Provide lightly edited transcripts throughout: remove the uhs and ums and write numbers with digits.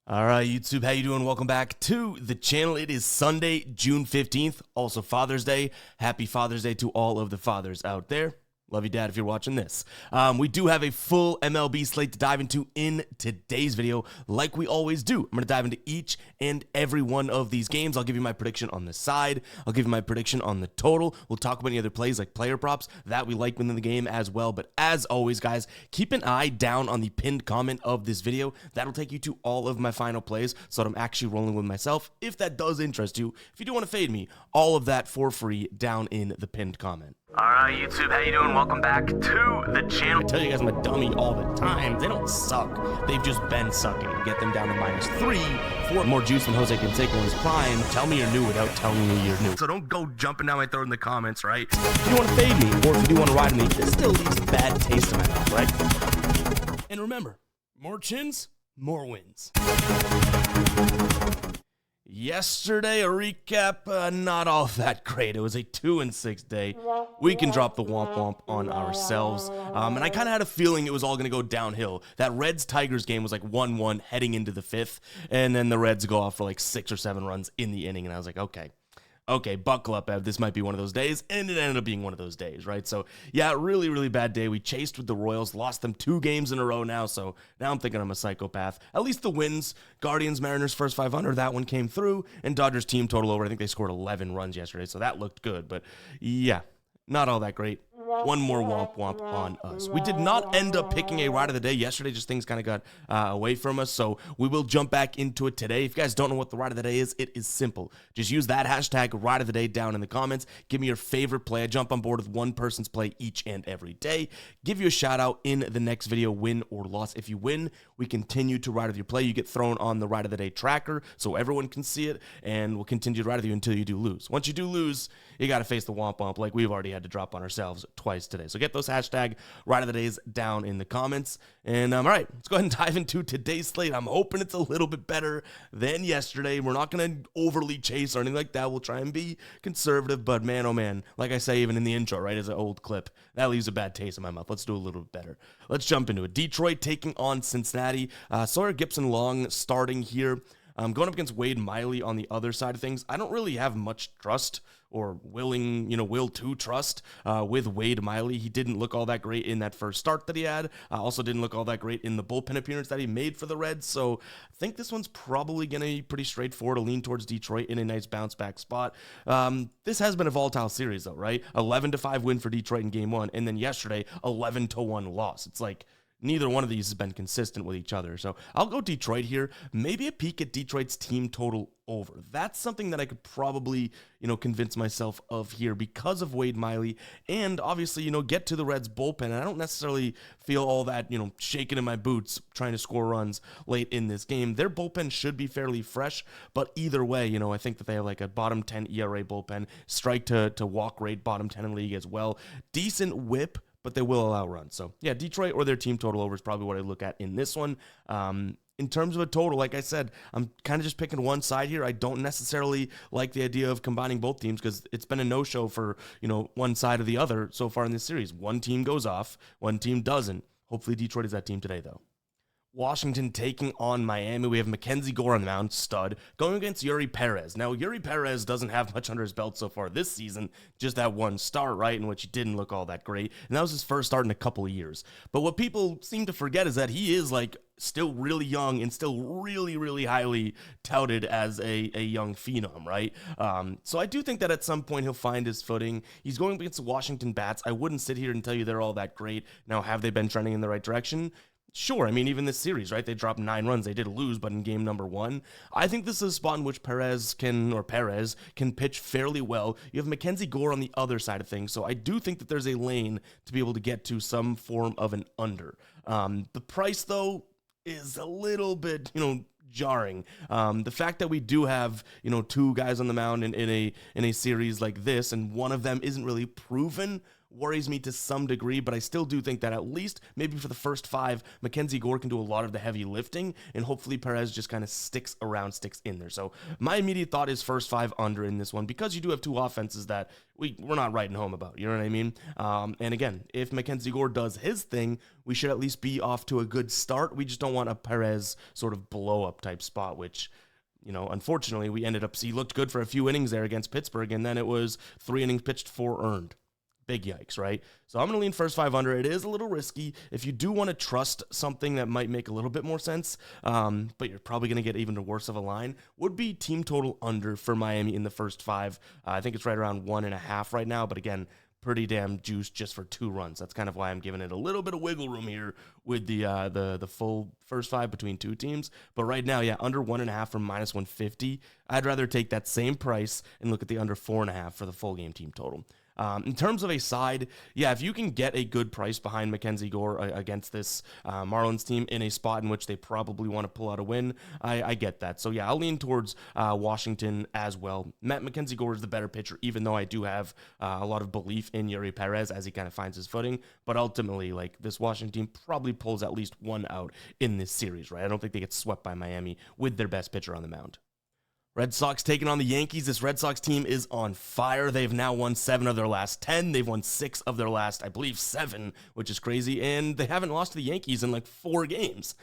All right, YouTube, how you doing? Welcome back to the channel. It is Sunday, June 15th, also Father's Day. Happy Father's Day to all of the fathers out there. Love you, Dad, if you're watching this. We do have a full MLB slate to dive into in today's video, like we always do. I'm going to dive into each and every one of these games. I'll give you my prediction on the side. I'll give you my prediction on the total. We'll talk about any other plays like player props that we like within the game as well. But as always, guys, keep an eye down on the pinned comment of this video. That'll take you to all of my final plays so that I'm actually rolling with myself. If that does interest you, if you do want to fade me, all of that for free down in the pinned comment. All right, YouTube, how you doing? Welcome back to the channel. I tell you guys I'm a dummy all the time. They don't suck. They've just been sucking. Get them down to -3 for more juice than Jose Canseco in his prime. Tell me you're new without telling me you're new. So don't go jumping down my throat in the comments, right? If you want to fade me, or if you do want to ride me, this still leaves a bad taste in my mouth, right? And remember, more chins, more wins. Yesterday, a recap, not all that great. It was a 2-6 day. We can drop the womp womp on ourselves. And I kind of had a feeling it was all going to go downhill. That Reds-Tigers game was like 1-1 heading into the 5th. And then the Reds go off for like 6 or 7 runs in the inning. And I was like, okay, buckle up, Ev. This might be one of those days, and it ended up being one of those days, right? So, yeah, really, really bad day. We chased with the Royals, lost them 2 games in a row now, so now I'm thinking I'm a psychopath. At least the wins, Guardians, Mariners, first 500, that one came through, and Dodgers team total over. I think they scored 11 runs yesterday, so that looked good, but yeah, not all that great. One more womp womp on us. We did not end up picking a ride of the day yesterday. Just things kind of got away from us. So we will jump back into it today. If you guys don't know what the ride of the day is, it is simple. Just use that hashtag ride of the day down in the comments. Give me your favorite play. I jump on board with one person's play each and every day. Give you a shout out in the next video, win or loss. If you win, we continue to ride with your play. You get thrown on the ride of the day tracker so everyone can see it, and we'll continue to ride with you until you do lose. Once you do lose, you got to face the womp womp like we've already had to drop on ourselves twice today. So get those hashtag ride of the days down in the comments. And all right, let's go ahead and dive into today's slate. I'm hoping it's a little bit better than yesterday. We're not going to overly chase or anything like that. We'll try and be conservative, but man, oh man, like I say, even in the intro, right, as an old clip, that leaves a bad taste in my mouth. Let's do a little bit better. Let's jump into it. Detroit taking on Cincinnati. Sawyer Gipson-Long starting here. Going up against Wade Miley on the other side of things. I don't really have much trust or will to trust with Wade Miley. He didn't look all that great in that first start that he had. Also didn't look all that great in the bullpen appearance that he made for the Reds. So I think this one's probably going to be pretty straightforward, to lean towards Detroit in a nice bounce back spot. This has been a volatile series though, right? 11-5 win for Detroit in game 1. And then yesterday, 11-1 loss. It's like, neither one of these has been consistent with each other. So I'll go Detroit here. Maybe a peek at Detroit's team total over. That's something that I could probably, convince myself of here because of Wade Miley. And obviously, get to the Reds bullpen. And I don't necessarily feel all that, shaking in my boots trying to score runs late in this game. Their bullpen should be fairly fresh. But either way, I think that they have like a bottom 10 ERA bullpen. Strike to walk rate, bottom 10 in the league as well. Decent whip, but they will allow runs. So, yeah, Detroit or their team total over is probably what I look at in this one. In terms of a total, like I said, I'm kind of just picking one side here. I don't necessarily like the idea of combining both teams because it's been a no-show for, one side or the other so far in this series. One team goes off, one team doesn't. Hopefully Detroit is that team today, though. Washington taking on Miami. We have Mackenzie Gore on the mound, stud, going against Yuri Perez. Now, Yuri Perez doesn't have much under his belt so far this season, just that one start, right, in which he didn't look all that great, and that was his first start in a couple of years. But what people seem to forget is that he is, still really young and still really, really highly touted as a young phenom, right? So I do think that at some point he'll find his footing. He's going against the Washington Bats. I wouldn't sit here and tell you they're all that great. Now, have they been trending in the right direction? Sure, I mean, even this series, right? They dropped 9 runs. They did lose, but in game number 1, I think this is a spot in which Perez can pitch fairly well. You have Mackenzie Gore on the other side of things, so I do think that there's a lane to be able to get to some form of an under. The price, though, is a little bit, jarring. The fact that we do have, 2 guys on the mound in a series like this, and one of them isn't really proven worries me to some degree, but I still do think that at least maybe for the first 5, Mackenzie Gore can do a lot of the heavy lifting, and hopefully Perez just kind of sticks in there. So my immediate thought is first 5 under in this one, because you do have 2 offenses that we're not writing home about, you know what I mean? And again, if Mackenzie Gore does his thing, we should at least be off to a good start. We just don't want a Perez sort of blow-up type spot, which, you know, unfortunately, he looked good for a few innings there against Pittsburgh, and then it was 3 innings pitched, 4 earned. Big yikes, right? So I'm going to lean first 5 under. It is a little risky. If you do want to trust something that might make a little bit more sense, but you're probably going to get even worse of a line, would be team total under for Miami in the first 5. I think it's right around 1.5 right now, but again, pretty damn juiced just for 2 runs. That's kind of why I'm giving it a little bit of wiggle room here with the full first 5 between 2 teams. But right now, yeah, under 1.5 from -150. I'd rather take that same price and look at the under 4.5 for the full game team total. In terms of a side, yeah, if you can get a good price behind Mackenzie Gore against this Marlins team in a spot in which they probably want to pull out a win, I get that. So yeah, I'll lean towards Washington as well. Mackenzie Gore is the better pitcher, even though I do have a lot of belief in Yuri Perez as he kind of finds his footing. But ultimately, like, this Washington team probably pulls at least 1 out in this series, right? I don't think they get swept by Miami with their best pitcher on the mound. Red Sox taking on the Yankees. This Red Sox team is on fire. They've now won 7 of their last 10. They've won 6 of their last, I believe, 7, which is crazy. And they haven't lost to the Yankees in like 4 games.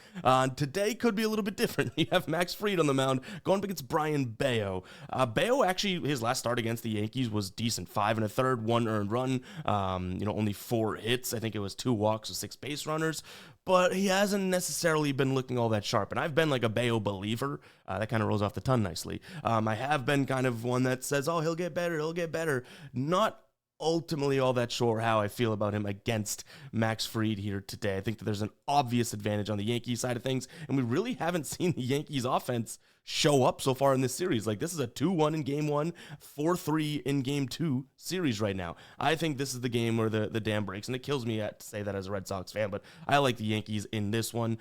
Today could be a little bit different. You have Max Fried on the mound going up against Brian Bayo. Bayo, actually, his last start against the Yankees was decent. 5 1/3, 1 earned run. Only 4 hits. I think it was 2 walks with 6 base runners. But he hasn't necessarily been looking all that sharp. And I've been like a Bayo believer. That kind of rolls off the tongue nicely. I have been kind of one that says, oh, he'll get better. Not ultimately all that sure how I feel about him against Max Fried here today. I think that there's an obvious advantage on the Yankees side of things, and we really haven't seen the Yankees offense show up so far in this series. Like, this is a 2-1 in game 1, 4-3 in game 2 series right now. I think this is the game where the dam breaks, and it kills me to say that as a Red Sox fan, but I like the Yankees in this one.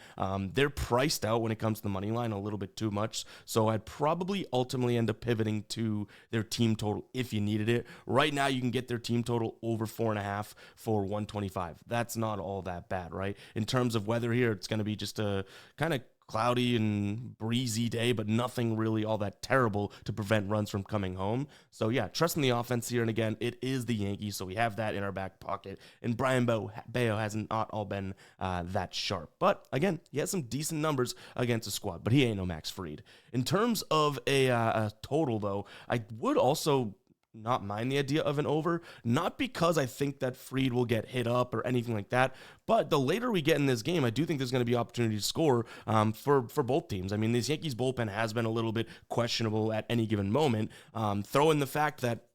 They're priced out when it comes to the money line a little bit too much, so I'd probably ultimately end up pivoting to their team total if you needed it. Right now, you can get their team total over 4.5 for 125. That's not all that bad, right? In terms of weather here, it's going to be just a kind of cloudy and breezy day, but nothing really all that terrible to prevent runs from coming home. So yeah, trusting the offense here. And again, it is the Yankees, so we have that in our back pocket. And Brian Bayo hasn't not all been that sharp. But again, he has some decent numbers against the squad, but he ain't no Max Fried. In terms of a total, though, I would also not mind the idea of an over, not because I think that Fried will get hit up or anything like that, but the later we get in this game, I do think there's going to be opportunity to score for both teams. I mean, this Yankees bullpen has been a little bit questionable at any given moment. Throw in the fact that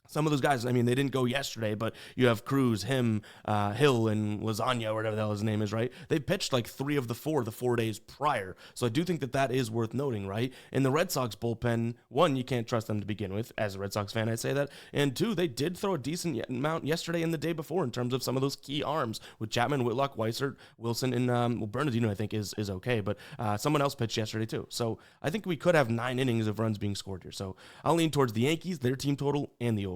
some of those guys, I mean, they didn't go yesterday, but you have Cruz, Hill, and Lasagna, or whatever the hell his name is, right? They pitched like 3 of the 4 days prior. So I do think that is worth noting, right? In the Red Sox bullpen, 1, you can't trust them to begin with. As a Red Sox fan, I say that. And 2, they did throw a decent amount yesterday and the day before in terms of some of those key arms with Chapman, Whitlock, Weissert, Wilson, and Bernardino, I think, is okay. But someone else pitched yesterday, too. So I think we could have 9 innings of runs being scored here. So I'll lean towards the Yankees, their team total, and the over.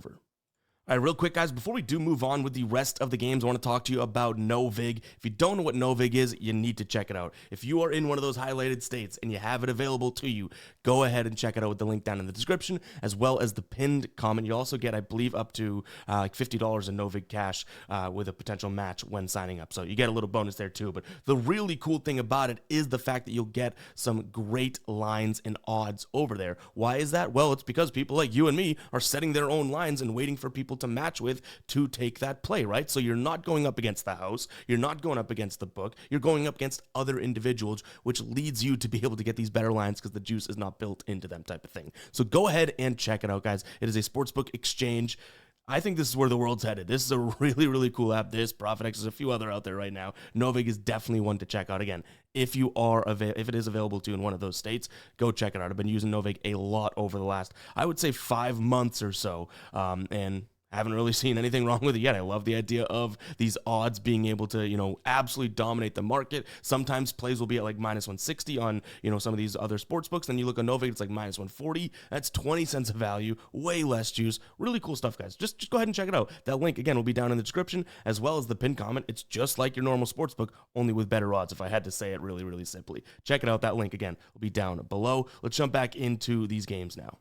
All right, real quick, guys, before we do move on with the rest of the games, I want to talk to you about Novig. If you don't know what Novig is, you need to check it out. If you are in one of those highlighted states and you have it available to you, go ahead and check it out with the link down in the description, as well as the pinned comment. You'll also get, I believe, up to like $50 in Novig cash with a potential match when signing up. So you get a little bonus there, too. But the really cool thing about it is the fact that you'll get some great lines and odds over there. Why is that? Well, it's because people like you and me are setting their own lines and waiting for people to match with to take that play, right? So you're not going up against the house, you're not going up against the book, you're going up against other individuals, which leads you to be able to get these better lines because the juice is not built into them, type of thing. So go ahead and check it out, guys. It is a sportsbook exchange. I think this is where the world's headed. This is a really, really cool app. This, ProfitX, there's a few other out there right now. Novig is definitely one to check out. Again, if it is available to you in one of those states, go check it out. I've been using Novig a lot over the last, I would say, 5 months or so, and haven't really seen anything wrong with it yet. I love the idea of these odds being able to, absolutely dominate the market. Sometimes plays will be at like minus 160 on, some of these other sports books. Then you look on Novig, it's like minus 140. That's 20 cents of value, way less juice. Really cool stuff, guys. Just go ahead and check it out. That link, again, will be down in the description as well as the pinned comment. It's just like your normal sports book, only with better odds, if I had to say it really, really simply. Check it out. That link, again, will be down below. Let's jump back into these games now.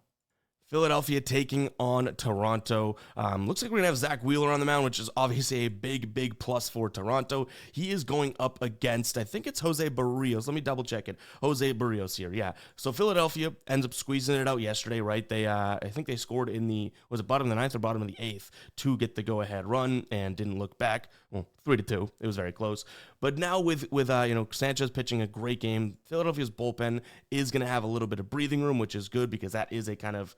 Philadelphia taking on Toronto. Looks like we're going to have Zach Wheeler on the mound, which is obviously a big plus for Toronto. He is going up against, I think it's Jose Barrios. Let me double check it. Jose Barrios here, yeah. So Philadelphia ends up squeezing it out yesterday, right? They, I think they scored in the, was it bottom of the ninth or bottom of the eighth to get the go-ahead run and didn't look back. Well, 3-2. It was very close. But now with Sanchez pitching a great game, Philadelphia's bullpen is going to have a little bit of breathing room, which is good because that is a kind of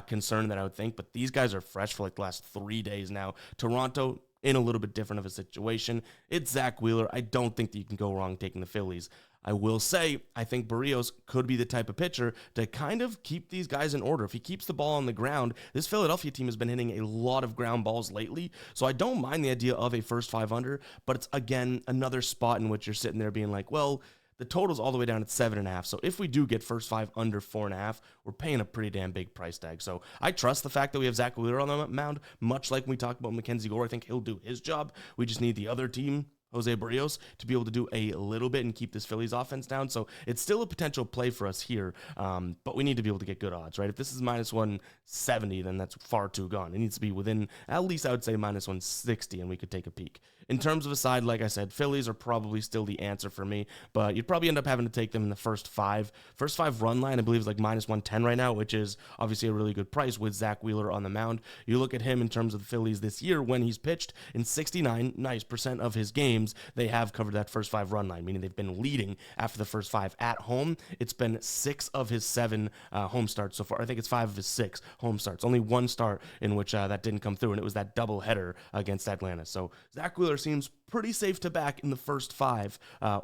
concern that I would think. But these guys are fresh for like the last 3 days now. Toronto in a little bit different of a situation. It's Zach Wheeler. I don't think that you can go wrong taking the Phillies. I will say, I think Barrios could be the type of pitcher to kind of keep these guys in order. If he keeps the ball on the ground, this Philadelphia team has been hitting a lot of ground balls lately, so I don't mind the idea of a first 5 under, but it's, again, another spot in which you're sitting there being like, well, the total's all the way down at 7.5, so if we do get first 5 under 4.5, we're paying a pretty damn big price tag. So I trust the fact that we have Zach Wheeler on the mound, much like we talked about Mackenzie Gore. I think he'll do his job. We just need the other team, Jose Barrios, to be able to do a little bit and keep this Phillies offense down. So it's still a potential play for us here, but we need to be able to get good odds, right? If this is minus 170, then that's far too gone. It needs to be within, at least I would say, minus 160, and we could take a peek. In terms of a side, like I said, Phillies are probably still the answer for me, but you'd probably end up having to take them in the first 5. First 5 run line, I believe, is like minus 110 right now, which is obviously a really good price with Zach Wheeler on the mound. You look at him in terms of the Phillies this year, when he's pitched in 69% of his games, they have covered that first 5 run line, meaning they've been leading after the first 5 at home. It's been 6 of his 7 home starts so far. I think it's 5 of his 6 home starts. Only one start in which that didn't come through, and it was that doubleheader against Atlanta. So Zach Wheeler seems pretty safe to back in the first 5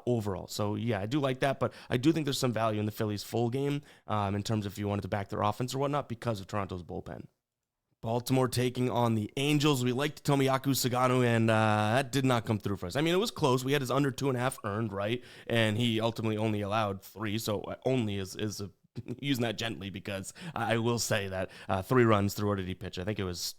overall. So yeah, I do like that, but I do think there's some value in the Phillies full game in terms of if you wanted to back their offense or whatnot because of Toronto's bullpen. Baltimore taking on the Angels. We liked Tomoyaku Sagano, and that did not come through for us. I mean, it was close. We had his under 2.5 earned, right? And he ultimately only allowed 3, so only is using that gently because I will say that 3 runs through, what did he pitch? I think it was,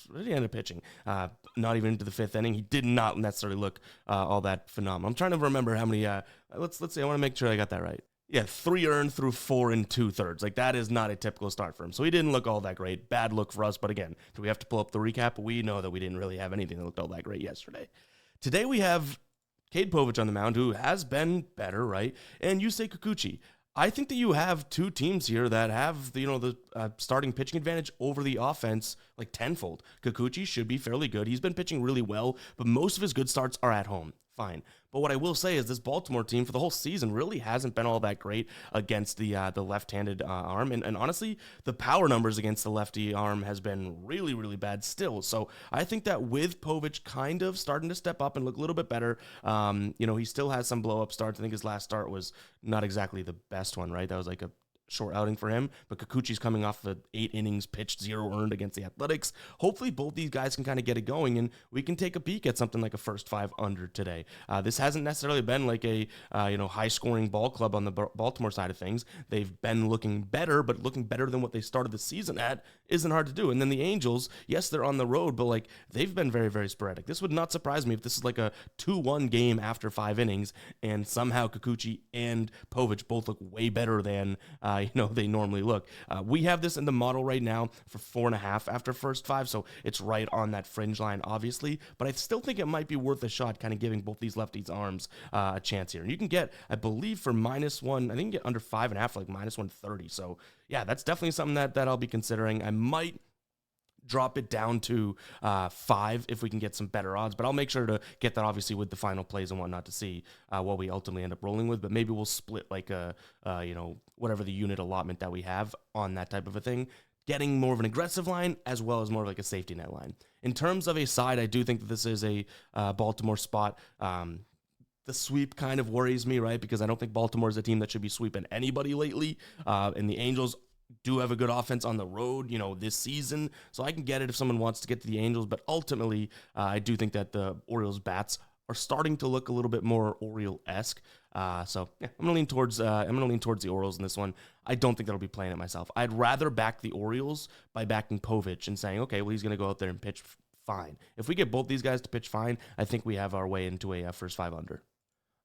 what did he end up pitching? Not even into the 5th inning. He did not necessarily look all that phenomenal. I'm trying to remember how many, let's see, I want to make sure I got that right. Yeah, 3 earned through 4 2/3. Like, that is not a typical start for him. So he didn't look all that great. Bad look for us. But again, do we have to pull up the recap? We know that we didn't really have anything that looked all that great yesterday. Today we have Cade Povich on the mound, who has been better, right? And Yusei Kikuchi. I think that you have 2 teams here that have the starting pitching advantage over the offense like tenfold. Kikuchi should be fairly good. He's been pitching really well, but most of his good starts are at home. Fine. But what I will say is this Baltimore team for the whole season really hasn't been all that great against the left-handed arm. And honestly, the power numbers against the lefty arm has been really, really bad still. So I think that with Povich kind of starting to step up and look a little bit better, he still has some blow-up starts. I think his last start was not exactly the best one, right? That was like a short outing for him, but Kikuchi's coming off of 8 innings pitched, 0 earned against the Athletics. Hopefully both these guys can kind of get it going, and we can take a peek at something like a first 5 under today. This hasn't necessarily been like a high-scoring ball club on the Baltimore side of things. They've been looking better, but looking better than what they started the season at isn't hard to do. And then the Angels, yes, they're on the road, but like they've been very, very sporadic. This would not surprise me if this is like a 2-1 game after 5 innings, and somehow Kikuchi and Povich both look way better than they normally look. We have this in the model right now for 4.5 after first 5, so it's right on that fringe line, obviously, but I still think it might be worth a shot kind of giving both these lefties' arms a chance here. And you can get, I believe, for -1, I think you can get under 5.5 for like -130, so yeah, that's definitely something that I'll be considering. I might drop it down to 5 if we can get some better odds, but I'll make sure to get that obviously with the final plays and whatnot to see what we ultimately end up rolling with. But maybe we'll split like whatever the unit allotment that we have on that type of a thing, getting more of an aggressive line as well as more of like a safety net line. In terms of a side, I do think that this is a Baltimore spot. The sweep kind of worries me, right? Because I don't think Baltimore is a team that should be sweeping anybody lately. And the Angels do have a good offense on the road, this season. So I can get it if someone wants to get to the Angels. But ultimately, I do think that the Orioles bats are starting to look a little bit more Oriole-esque. So yeah, I'm gonna lean towards the Orioles in this one. I don't think that I'll be playing it myself. I'd rather back the Orioles by backing Povich and saying, okay, well, he's gonna go out there and pitch fine. If we get both these guys to pitch fine, I think we have our way into a first 5 under.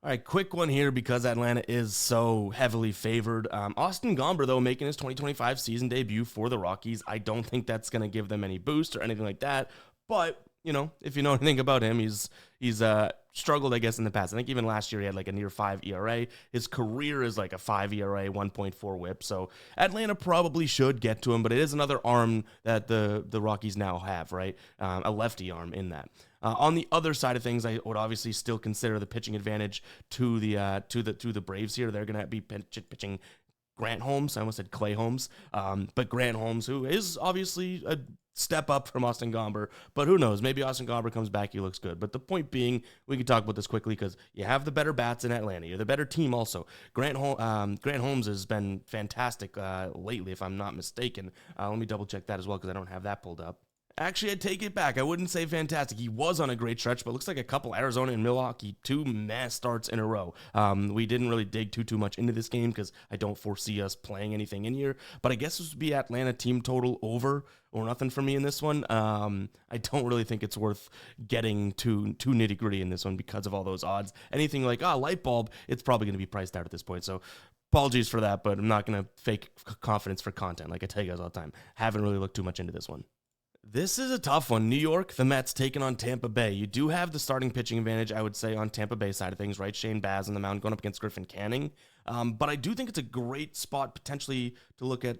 All right, quick one here because Atlanta is so heavily favored. Austin Gomber, though, making his 2025 season debut for the Rockies. I don't think that's going to give them any boost or anything like that. But, if you know anything about him, he's struggled, I guess, in the past. I think even last year he had like a near 5 ERA. His career is like a 5 ERA, 1.4 whip. So Atlanta probably should get to him, but it is another arm that the Rockies now have, right? A lefty arm in that. On the other side of things, I would obviously still consider the pitching advantage to the Braves here. They're going to be pitching Grant Holmes. I almost said Clay Holmes, but Grant Holmes, who is obviously a step up from Austin Gomber, but who knows? Maybe Austin Gomber comes back, he looks good. But the point being, we can talk about this quickly because you have the better bats in Atlanta. You're the better team also. Grant Holmes has been fantastic lately, if I'm not mistaken. Let me double check that as well because I don't have that pulled up. Actually, I take it back. I wouldn't say fantastic. He was on a great stretch, but looks like a couple Arizona and Milwaukee, 2 mass starts in a row. We didn't really dig too much into this game because I don't foresee us playing anything in here. But I guess this would be Atlanta team total over or nothing for me in this one. I don't really think it's worth getting too nitty gritty in this one because of all those odds. Anything like light bulb, it's probably going to be priced out at this point. So apologies for that, but I'm not going to fake confidence for content like I tell you guys all the time. Haven't really looked too much into this one. This is a tough one. New York, the Mets taking on Tampa Bay. You do have the starting pitching advantage, I would say, on Tampa Bay side of things, right? Shane Baz on the mound going up against Griffin Canning. But I do think it's a great spot potentially to look at,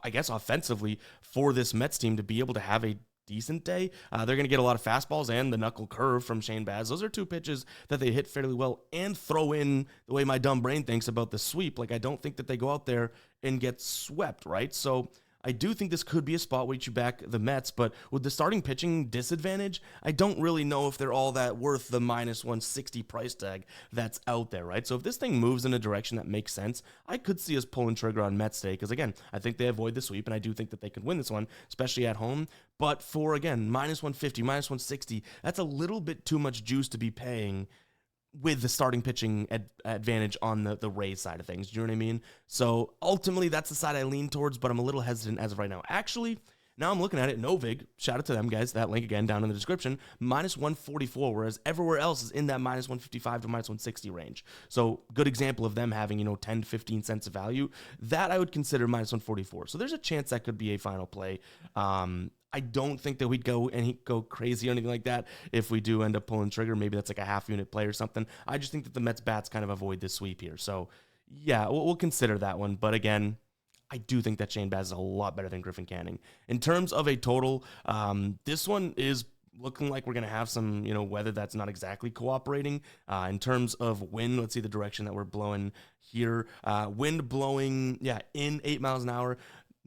I guess offensively for this Mets team to be able to have a decent day. They're going to get a lot of fastballs and the knuckle curve from Shane Baz. Those are 2 pitches that they hit fairly well and throw in the way my dumb brain thinks about the sweep. Like, I don't think that they go out there and get swept, right? So I do think this could be a spot where you back the Mets, but with the starting pitching disadvantage, I don't really know if they're all that worth the minus 160 price tag that's out there, right? So if this thing moves in a direction that makes sense, I could see us pulling trigger on Mets today because, again, I think they avoid the sweep, and I do think that they could win this one, especially at home. But for, again, minus 150, minus 160, that's a little bit too much juice to be paying with the starting pitching advantage on the Rays side of things. Do you know what I mean? So ultimately, that's the side I lean towards, but I'm a little hesitant as of right now. Actually, now I'm looking at it, Novig, shout out to them guys, that link again down in the description, minus 144, whereas everywhere else is in that minus 155 to minus 160 range. So good example of them having, 10 to 15 cents of value. That I would consider minus 144. So there's a chance that could be a final play. I don't think that we'd go crazy or anything like that if we do end up pulling trigger. Maybe that's like a half unit play or something. I just think that the Mets bats kind of avoid this sweep here. So yeah, we'll consider that one. But again, I do think that Shane Baz is a lot better than Griffin Canning. In terms of a total, this one is looking like we're going to have some, weather that's not exactly cooperating. In terms of wind, let's see the direction that we're blowing here. Wind blowing, in 8 miles an hour.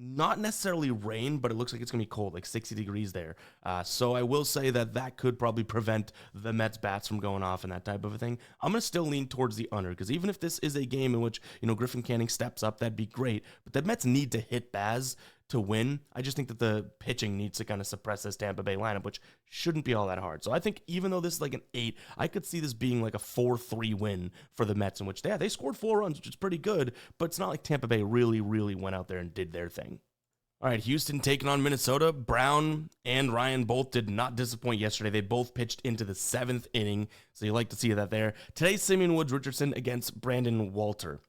Not necessarily rain, but it looks like it's going to be cold, like 60 degrees there. So I will say that could probably prevent the Mets bats from going off and that type of a thing. I'm going to still lean towards the under because even if this is a game in which, Griffin Canning steps up, that'd be great. But the Mets need to hit Baz to win. I just think that the pitching needs to kind of suppress this Tampa Bay lineup, which shouldn't be all that hard. So I think even though this is like an 8, I could see this being like a 4-3 win for the Mets, in which they scored 4 runs, which is pretty good, but it's not like Tampa Bay really went out there and did their thing. All right, Houston taking on Minnesota. Brown and Ryan both did not disappoint yesterday. They both pitched into the 7th inning, so you like to see that there. Today, Simeon Woods Richardson against Brandon Walter.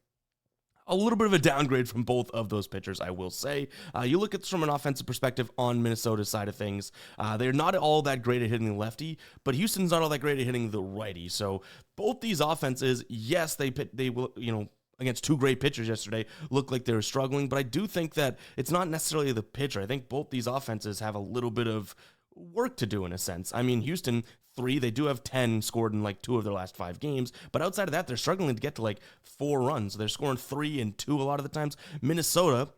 A little bit of a downgrade from both of those pitchers, I will say. You look at this from an offensive perspective on Minnesota's side of things. They're not all that great at hitting the lefty, but Houston's not all that great at hitting the righty. So both these offenses, yes, they will, against 2 great pitchers yesterday, look like they were struggling, but I do think that it's not necessarily the pitcher. I think both these offenses have a little bit of work to do in a sense. I mean, Houston, 3, they do have 10 scored in like 2 of their last 5 games, but outside of that, they're struggling to get to like 4 runs. They're scoring 3 and 2 a lot of the times. Minnesota,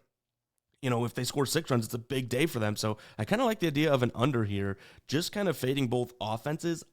if they score 6 runs, it's a big day for them. So I kind of like the idea of an under here, just kind of fading both offenses.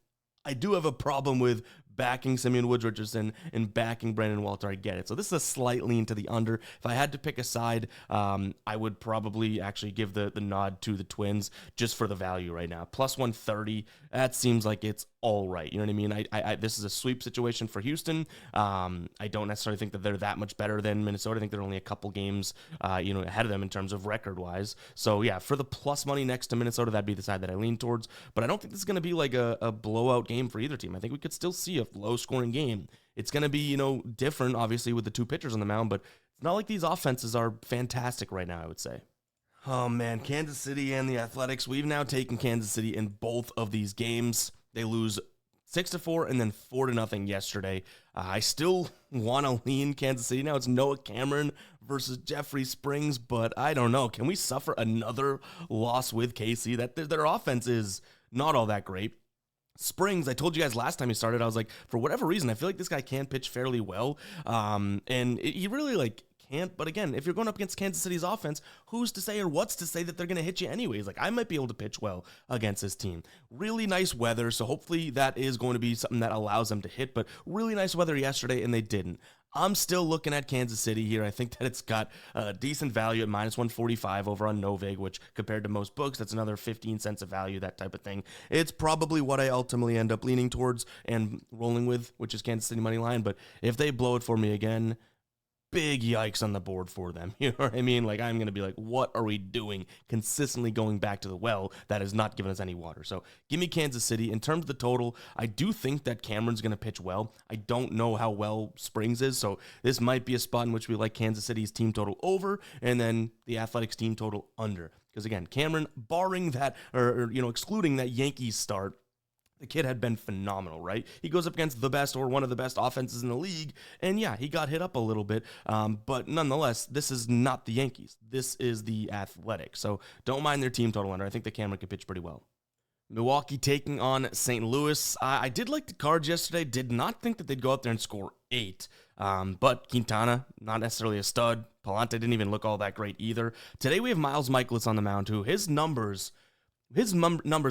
I do have a problem with backing Simeon Woods Richardson and backing Brandon Walter. I get it. So this is a slight lean to the under. If I had to pick a side, I would probably actually give the nod to the Twins just for the value right now. Plus 130, that seems like it's all right. You know what I mean? This is a sweep situation for Houston. I don't necessarily think that they're that much better than Minnesota. I think they're only a couple games, ahead of them in terms of record-wise. So yeah, for the plus money next to Minnesota, that'd be the side that I lean towards. But I don't think this is going to be like a blowout game for either team. I think we could still see a low-scoring game. It's going to be, different, obviously, with the two pitchers on the mound, but it's not like these offenses are fantastic right now, I would say. Oh, man, Kansas City and the Athletics. We've now taken Kansas City in both of these games. They lose 6-4 and then 4-0 yesterday. I still want to lean Kansas City. Now it's Noah Cameron versus Jeffrey Springs, but I don't know. Can we suffer another loss with KC? Their offense is not all that great. Springs, I told you guys last time he started, I was like, for whatever reason, I feel like this guy can pitch fairly well. He really can't. But again, if you're going up against Kansas City's offense, who's to say or what's to say that they're going to hit you anyways? I might be able to pitch well against this team. Really nice weather, so hopefully that is going to be something that allows them to hit, but really nice weather yesterday, and they didn't. I'm still looking at Kansas City here. I think that it's got a decent value at minus 145 over on Novig, which compared to most books, that's another 15 cents of value, that type of thing. It's probably what I ultimately end up leaning towards and rolling with, which is Kansas City money line. But if they blow it for me again, big yikes on the board for them. You know what I mean? I'm going to be like, what are we doing? Consistently going back to the well that has not given us any water. So give me Kansas City. In terms of the total, I do think that Cameron's going to pitch well. I don't know how well Springs is, so this might be a spot in which we like Kansas City's team total over and then the Athletics team total under. Because again, Cameron, barring that, or excluding that Yankees start, the kid had been phenomenal, right? He goes up against the best or one of the best offenses in the league, and yeah, he got hit up a little bit, but nonetheless, this is not the Yankees. This is the Athletics, so don't mind their team total under. I think the Cameron can pitch pretty well. Milwaukee taking on St. Louis. I did like the Cards yesterday. Did not think that they'd go out there and score 8, but Quintana, not necessarily a stud. Palante didn't even look all that great either. Today we have Miles Mikolas on the mound, who his numbers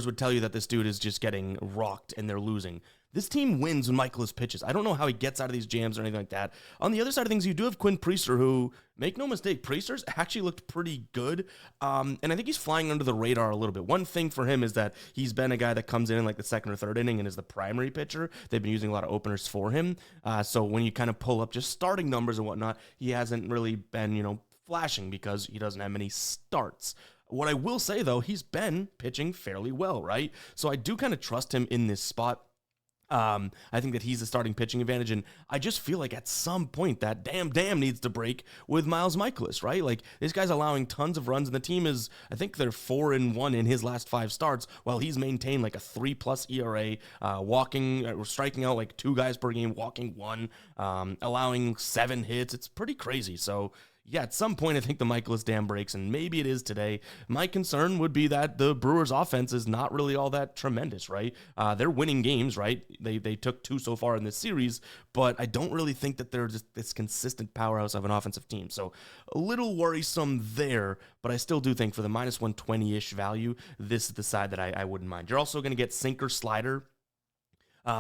would tell you that this dude is just getting rocked and they're losing. This team wins when Mikolas pitches. I don't know how he gets out of these jams or anything like that. On the other side of things, you do have Quinn Priester, who, make no mistake, Priester's actually looked pretty good. And I think he's flying under the radar a little bit. One thing for him is that he's been a guy that comes in the second or third inning and is the primary pitcher. They've been using a lot of openers for him. So when you kind of pull up just starting numbers and whatnot, he hasn't really been, flashing because he doesn't have many starts. What I will say, though, he's been pitching fairly well, right? So I do kind of trust him in this spot. I think that he's a starting pitching advantage, and I just feel like at some point that damn needs to break with Miles Mikolas, right? This guy's allowing tons of runs, and the team is, I think they're 4-1 in his last 5 starts, while he's maintained a 3+ ERA, striking out 2 guys per game, walking 1, allowing 7 hits. It's pretty crazy. So yeah, at some point, I think the Mikolas dam breaks, and maybe it is today. My concern would be that the Brewers' offense is not really all that tremendous, right? They're winning games, right? They took 2 so far in this series, but I don't really think that they're just this consistent powerhouse of an offensive team. So a little worrisome there, but I still do think for the minus 120-ish value, this is the side that I wouldn't mind. You're also going to get sinker slider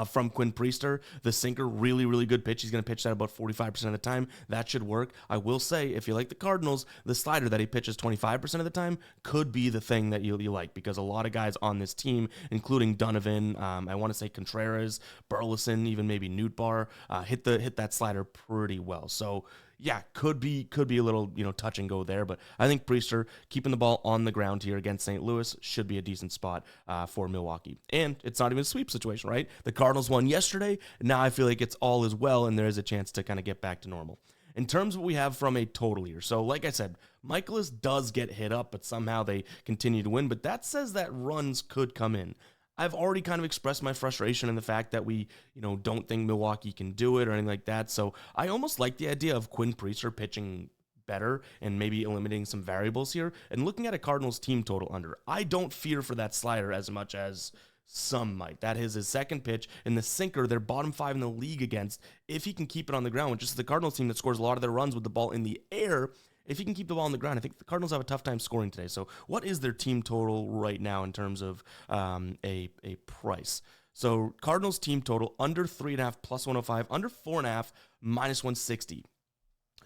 from Quinn Priester. The sinker, really, really good pitch. He's going to pitch that about 45% of the time. That should work. I will say, if you like the Cardinals, the slider that he pitches 25% of the time could be the thing that you like, because a lot of guys on this team, including Donovan, I want to say Contreras, Burleson, even maybe Nootbaar, hit that slider pretty well. So yeah, could be a little, touch and go there, but I think Priester keeping the ball on the ground here against St. Louis should be a decent spot for Milwaukee. And it's not even a sweep situation, right? The Cardinals won yesterday. Now I feel like it's all as well, and there is a chance to kind of get back to normal. In terms of what we have from a total here, so like I said, Mikolas does get hit up, but somehow they continue to win, but that says that runs could come in. I've already kind of expressed my frustration in the fact that we, don't think Milwaukee can do it or anything like that. So I almost like the idea of Quinn Priester pitching better and maybe eliminating some variables here and looking at a Cardinals team total under. I don't fear for that slider as much as some might. That is his second pitch, and the sinker, they're bottom 5 in the league against. If he can keep it on the ground, which is the Cardinals team that scores a lot of their runs with the ball in the air, if he can keep the ball on the ground, I think the Cardinals have a tough time scoring today. So what is their team total right now in terms of a price? So Cardinals team total under 3.5 plus 105, under 4.5 minus 160.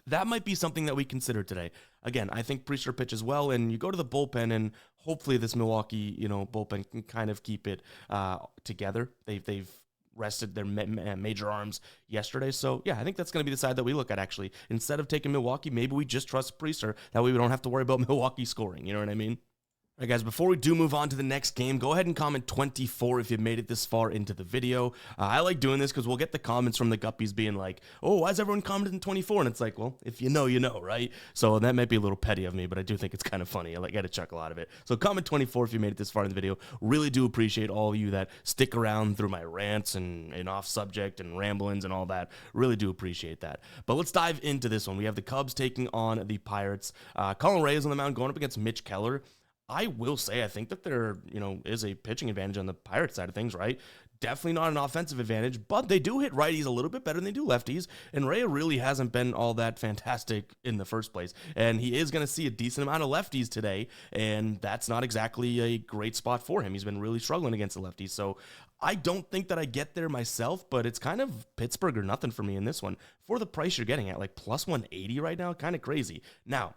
That might be something that we consider today. Again, I think Priester pitches well, and you go to the bullpen, and hopefully this Milwaukee, bullpen can kind of keep it together. They've rested their major arms yesterday, so yeah, I think that's going to be the side that we look at. Actually, instead of taking Milwaukee, maybe we just trust Priester. That way, we don't have to worry about Milwaukee scoring. You know what I mean? All right, guys, before we do move on to the next game, go ahead and comment 24 if you've made it this far into the video. I like doing this because we'll get the comments from the guppies being like, oh, why is everyone commenting 24? And it's like, well, if you know, right? So that might be a little petty of me, but I do think it's kind of funny. I get a chuckle out of it. So comment 24 if you made it this far in the video. Really do appreciate all of you that stick around through my rants and off subject and ramblings and all that. Really do appreciate that. But let's dive into this one. We have the Cubs taking on the Pirates. Colin Ray is on the mound going up against Mitch Keller. I will say I think that there, is a pitching advantage on the Pirates side of things, right? Definitely not an offensive advantage, but they do hit righties a little bit better than they do lefties, and Ray really hasn't been all that fantastic in the first place, and he is going to see a decent amount of lefties today, and that's not exactly a great spot for him. He's been really struggling against the lefties, so I don't think that I get there myself, but it's kind of Pittsburgh or nothing for me in this one. For the price you're getting at, like plus 180 right now, kind of crazy. Now,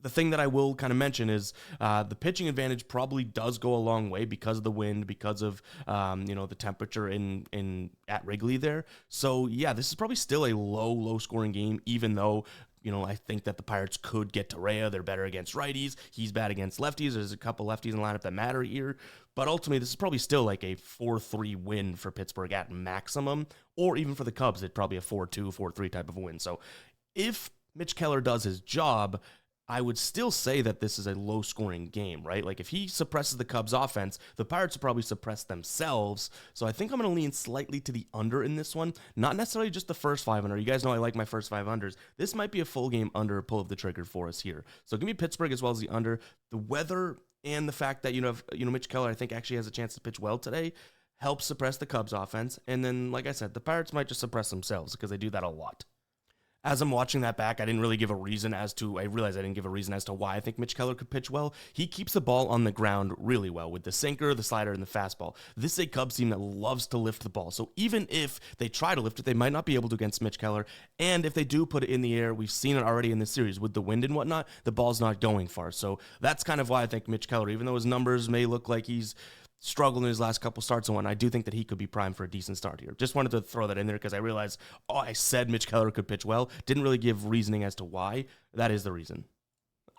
the thing that I will kind of mention is the pitching advantage probably does go a long way because of the wind, because of the temperature in at Wrigley there. So yeah, this is probably still a low scoring game, even though I think that the Pirates could get to Rea. They're better against righties. He's bad against lefties. There's a couple lefties in the lineup that matter here. But ultimately, this is probably still like a 4-3 win for Pittsburgh at maximum, or even for the Cubs, it's probably a 4-2, 4-3 type of a win. So if Mitch Keller does his job, I would still say that this is a low-scoring game, right? Like, if he suppresses the Cubs' offense, the Pirates will probably suppress themselves. So I think I'm going to lean slightly to the under in this one. Not necessarily just the first 5 under. You guys know I like my first 5 unders. This might be a full game under pull of the trigger for us here. So give me Pittsburgh as well as the under. The weather and the fact that Mitch Keller, I think, actually has a chance to pitch well today, helps suppress the Cubs' offense. And then, like I said, the Pirates might just suppress themselves because they do that a lot. As I'm watching that back, I realized I didn't give a reason as to why I think Mitch Keller could pitch well. He keeps the ball on the ground really well with the sinker, the slider, and the fastball. This is a Cubs team that loves to lift the ball. So even if they try to lift it, they might not be able to against Mitch Keller. And if they do put it in the air, we've seen it already in this series with the wind and whatnot, the ball's not going far. So that's kind of why I think Mitch Keller, even though his numbers may look like he's struggled in his last couple starts and whatnot, I do think that he could be primed for a decent start here. Just wanted to throw that in there because I realized, I said Mitch Keller could pitch well. Didn't really give reasoning as to why. That is the reason.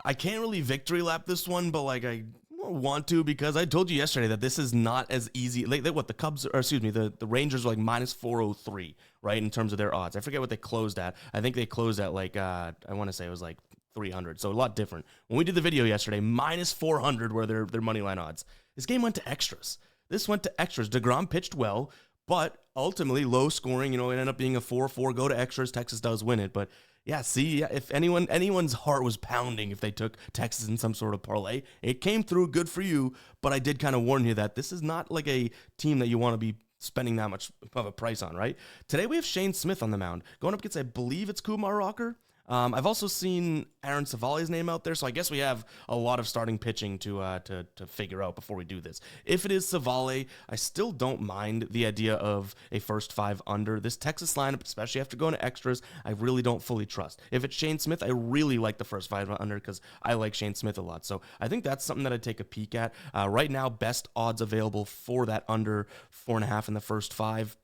I can't really victory lap this one, but I want to because I told you yesterday that this is not as easy. The Rangers are like minus 403, right, in terms of their odds. I forget what they closed at. I think they closed at I want to say it was like 300, so a lot different. When we did the video yesterday, minus 400 were their money line odds. This game went to extras. DeGrom pitched well, but ultimately low scoring. It ended up being a 4-4 go to extras. Texas does win it, but if anyone's heart was pounding if they took Texas in some sort of parlay, it came through. Good for you, but I did kind of warn you that this is not like a team that you want to be spending that much of a price on, right? Today we have Shane Smith on the mound going up against, I believe it's Kumar Rocker. I've also seen Aaron Savali's name out there, so I guess we have a lot of starting pitching to figure out before we do this. If it is Savali, I still don't mind the idea of a first 5 under. This Texas lineup, especially after going to extras, I really don't fully trust. If it's Shane Smith, I really like the first 5 under because I like Shane Smith a lot. So I think that's something that I'd take a peek at. Right now, best odds available for that under 4.5 in the first 5.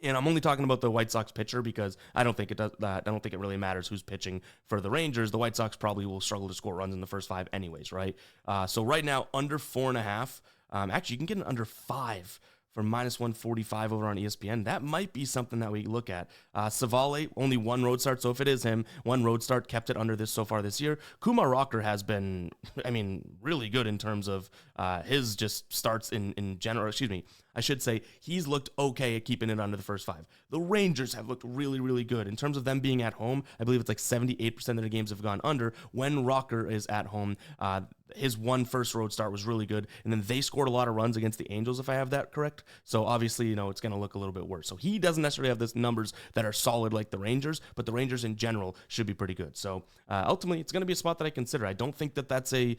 And I'm only talking about the White Sox pitcher because I don't think it does that. I don't think it really matters who's pitching for the Rangers. The White Sox probably will struggle to score runs in the first 5 anyways, right? So right now, under 4.5. Actually, you can get an under 5 for minus 145 over on ESPN. That might be something that we look at. Savale, only 1 road start, so if it is him, 1 road start, kept it under this so far this year. Kumar Rocker has been, really good in terms of his just starts in general. I should say he's looked okay at keeping it under the first 5. The Rangers have looked really, really good. In terms of them being at home, I believe it's like 78% of their games have gone under when Rocker is at home. His 1 first road start was really good, and then they scored a lot of runs against the Angels, if I have that correct. So obviously, it's going to look a little bit worse. So he doesn't necessarily have this numbers that are solid like the Rangers, but the Rangers in general should be pretty good. So ultimately, it's going to be a spot that I consider. I don't think that that's I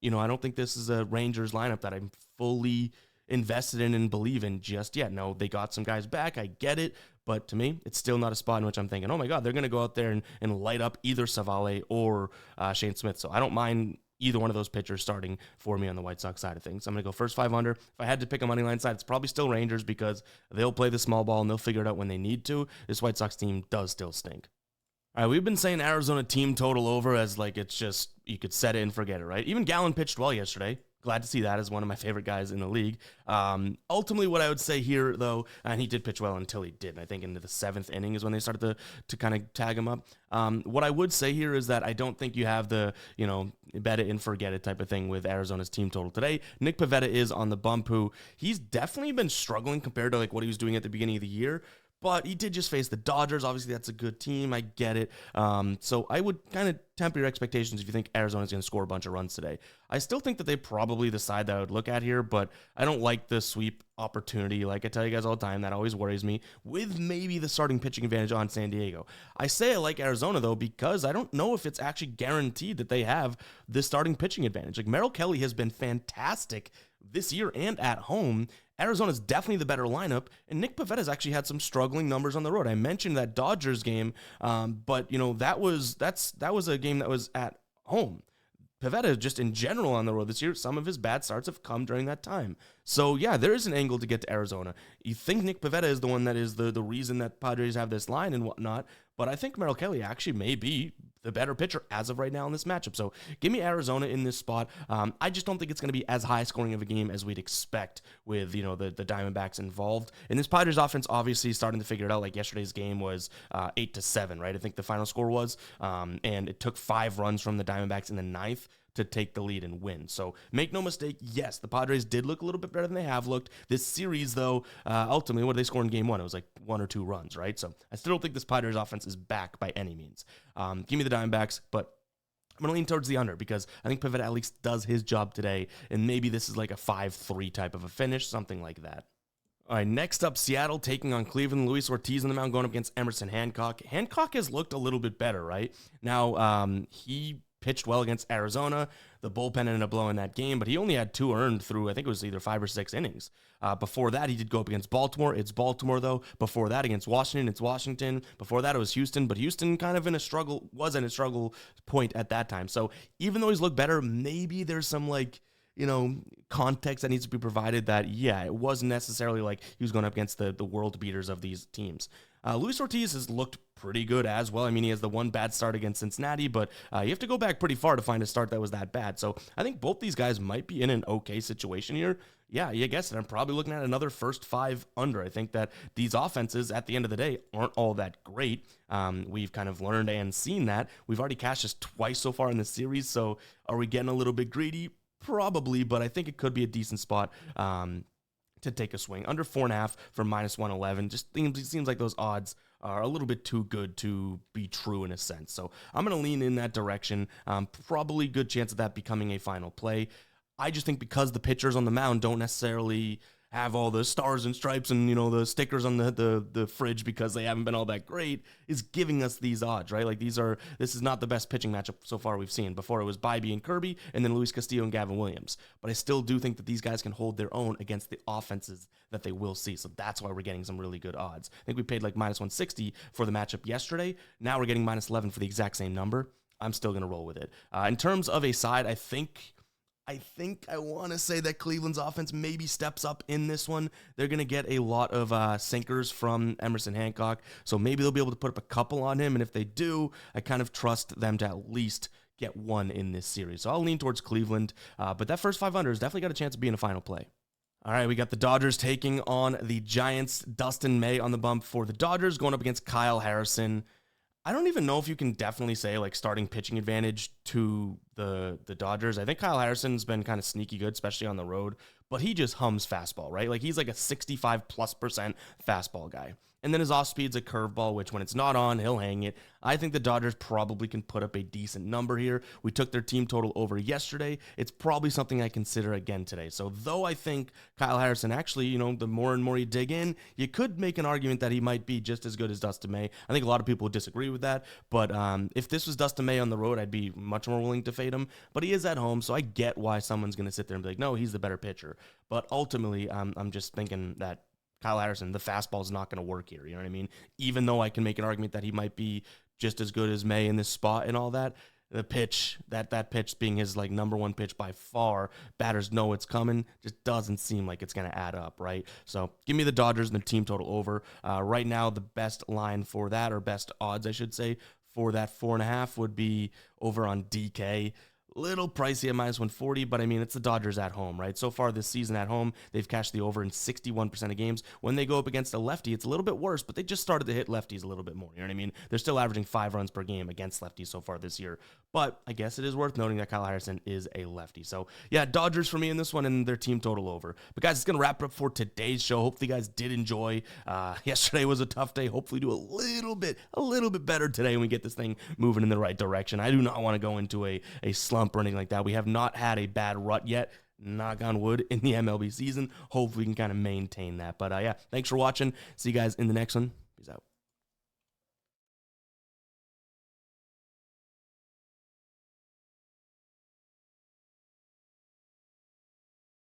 don't think this is a Rangers lineup that I'm fully invested in and believe in just yet. No, they got some guys back. I get it. But to me, it's still not a spot in which I'm thinking, oh my God, they're going to go out there and light up either Savale or Shane Smith. So I don't mind either one of those pitchers starting for me on the White Sox side of things. I'm going to go first 5 under. If I had to pick a money line side, it's probably still Rangers because they'll play the small ball and they'll figure it out when they need to. This White Sox team does still stink. All right, we've been saying Arizona team total over as like it's just, you could set it and forget it, right? Even Gallen pitched well yesterday. Glad to see that as one of my favorite guys in the league. Ultimately, what I would say here, though, and he did pitch well until he didn't. I think into the 7th inning is when they started to kind of tag him up. What I would say here is that I don't think you have the, bet it and forget it type of thing with Arizona's team total today. Nick Pivetta is on the bump, who he's definitely been struggling compared to like what he was doing at the beginning of the year. But he did just face the Dodgers. Obviously, that's a good team. I get it. So I would kind of temper your expectations if you think Arizona's going to score a bunch of runs today. I still think that they probably the side that I would look at here, but I don't like the sweep opportunity. Like I tell you guys all the time, that always worries me, with maybe the starting pitching advantage on San Diego. I say I like Arizona, though, because I don't know if it's actually guaranteed that they have the starting pitching advantage. Like Merrill Kelly has been fantastic this year and at home. Arizona's definitely the better lineup, and Nick Pivetta's actually had some struggling numbers on the road. I mentioned that Dodgers game, but that was a game that was at home. Pivetta, just in general on the road this year, some of his bad starts have come during that time. So, yeah, there is an angle to get to Arizona. You think Nick Pivetta is the one that is the reason that Padres have this line and whatnot, but I think Merrill Kelly actually may be the better pitcher as of right now in this matchup. So give me Arizona in this spot. I just don't think it's going to be as high scoring of a game as we'd expect with, the Diamondbacks involved. And this Padres offense obviously starting to figure it out. Like yesterday's game was 8-7, right? I think the final score was, and it took 5 runs from the Diamondbacks in the 9th to take the lead and win. So make no mistake, yes, the Padres did look a little bit better than they have looked. This series, though, ultimately, what did they score in game 1? It was like 1 or 2 runs, right? So I still don't think this Padres offense is back by any means. Give me the Diamondbacks, but I'm going to lean towards the under because I think Pivetta at least does his job today, and maybe this is like a 5-3 type of a finish, something like that. All right, next up, Seattle taking on Cleveland. Luis Ortiz on the mound going up against Emerson Hancock. Hancock has looked a little bit better, right? Now, he pitched well against Arizona. The bullpen ended up blowing that game, but he only had 2 earned through, I think it was either 5 or 6 innings. Before that, he did go up against Baltimore. It's Baltimore, though. Before that, against Washington, it's Washington. Before that, it was Houston, but Houston kind of was in a struggle point at that time. So even though he's looked better, maybe there's some context that needs to be provided that, yeah, it wasn't necessarily like he was going up against the world beaters of these teams. Luis Ortiz has looked pretty good as well. I mean, he has the one bad start against Cincinnati, but you have to go back pretty far to find a start that was that bad. So I think both these guys might be in an okay situation here. Yeah, you guessed it. I'm probably looking at another first 5 under. I think that these offenses, at the end of the day, aren't all that great. We've kind of learned and seen that. We've already cashed this twice so far in the series, so are we getting a little bit greedy? Probably, but I think it could be a decent spot to take a swing. Under 4.5 for -111. Just seems like those odds are a little bit too good to be true in a sense. So I'm going to lean in that direction. Probably good chance of that becoming a final play. I just think because the pitchers on the mound don't necessarily have all the stars and stripes and, the stickers on the fridge because they haven't been all that great, is giving us these odds, right? Like this is not the best pitching matchup so far we've seen. Before it was Bybee and Kirby, and then Luis Castillo and Gavin Williams. But I still do think that these guys can hold their own against the offenses that they will see. So that's why we're getting some really good odds. I think we paid like -160 for the matchup yesterday. Now we're getting -11 for the exact same number. I'm still going to roll with it. In terms of a side, I think I want to say that Cleveland's offense maybe steps up in this one. They're going to get a lot of sinkers from Emerson Hancock, so maybe they'll be able to put up a couple on him, and if they do, I kind of trust them to at least get 1 in this series. So I'll lean towards Cleveland, but that first 5 under has definitely got a chance of being a final play. All right, we got the Dodgers taking on the Giants. Dustin May on the bump for the Dodgers, going up against Kyle Harrison. I don't even know if you can definitely say like starting pitching advantage to the Dodgers. I think Kyle Harrison's been kind of sneaky good, especially on the road, but he just hums fastball, right? Like he's like a 65+% fastball guy. And then his off speed's a curveball, which when it's not on, he'll hang it. I think the Dodgers probably can put up a decent number here. We took their team total over yesterday. It's probably something I consider again today. So though I think Kyle Harrison actually, the more and more you dig in, you could make an argument that he might be just as good as Dustin May. I think a lot of people would disagree with that. But if this was Dustin May on the road, I'd be much more willing to fade him. But he is at home, so I get why someone's going to sit there and be like, no, he's the better pitcher. But ultimately, I'm just thinking that Kyle Harrison, the fastball is not going to work here. You know what I mean? Even though I can make an argument that he might be just as good as May in this spot and all that, the pitch, that pitch being his number one pitch by far, batters know it's coming, just doesn't seem like it's going to add up, right? So give me the Dodgers and the team total over. Right now, the best line for that, or best odds, I should say, for that 4.5 would be over on DK. Little pricey at -140, but I mean, it's the Dodgers at home, right? So far this season at home, they've cashed the over in 61% of games. When they go up against a lefty, it's a little bit worse, but they just started to hit lefties a little bit more. You know what I mean? They're still averaging 5 runs per game against lefties so far this year. But I guess it is worth noting that Kyle Harrison is a lefty. So yeah, Dodgers for me in this one, and their team total over. But guys, it's going to wrap it up for today's show. Hopefully you guys did enjoy. Yesterday was a tough day. Hopefully do a little bit better today when we get this thing moving in the right direction. I do not want to go into a slump or anything like that. We have not had a bad rut yet, knock on wood, in the MLB season. Hopefully we can kind of maintain that. But yeah, thanks for watching. See you guys in the next one. Peace out.